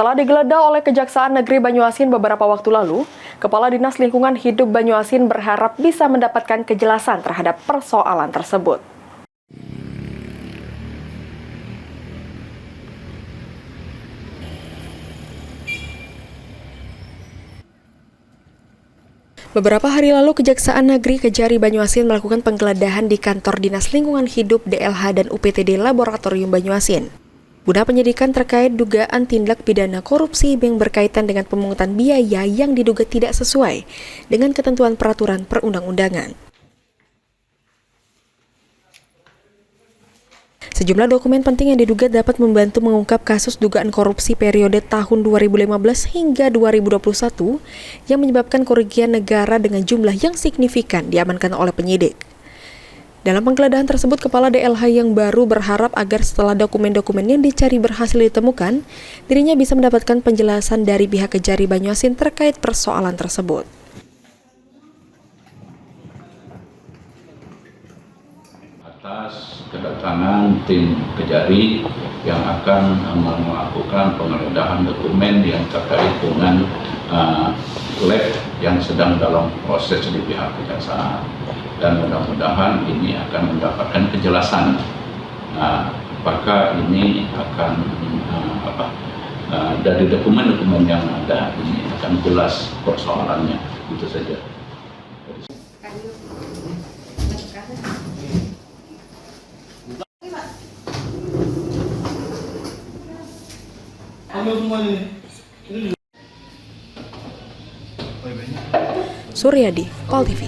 Setelah digeledah oleh Kejaksaan Negeri Banyuasin beberapa waktu lalu, Kepala Dinas Lingkungan Hidup Banyuasin berharap bisa mendapatkan kejelasan terhadap persoalan tersebut. Beberapa hari lalu, Kejaksaan Negeri Kejari Banyuasin melakukan penggeledahan di kantor Dinas Lingkungan Hidup DLH dan UPTD Laboratorium Banyuasin guna penyidikan terkait dugaan tindak pidana korupsi yang berkaitan dengan pemungutan biaya yang diduga tidak sesuai dengan ketentuan peraturan perundang-undangan. Sejumlah dokumen penting yang diduga dapat membantu mengungkap kasus dugaan korupsi periode tahun 2015 hingga 2021 yang menyebabkan kerugian negara dengan jumlah yang signifikan diamankan oleh penyidik. Dalam penggeledahan tersebut, Kepala DLH yang baru berharap agar setelah dokumen-dokumen yang dicari berhasil ditemukan, dirinya bisa mendapatkan penjelasan dari pihak Kejari Banyuasin terkait persoalan tersebut. Atas kedatangan tim Kejari yang akan melakukan penggeledahan dokumen yang terkait dengan lab yang sedang dalam proses di pihak kejaksaan, dan mudah-mudahan ini akan mendapatkan kejelasan apakah ini akan dari dokumen-dokumen yang ada ini akan jelas persoalannya, itu saja. Suryadi, Pol TV.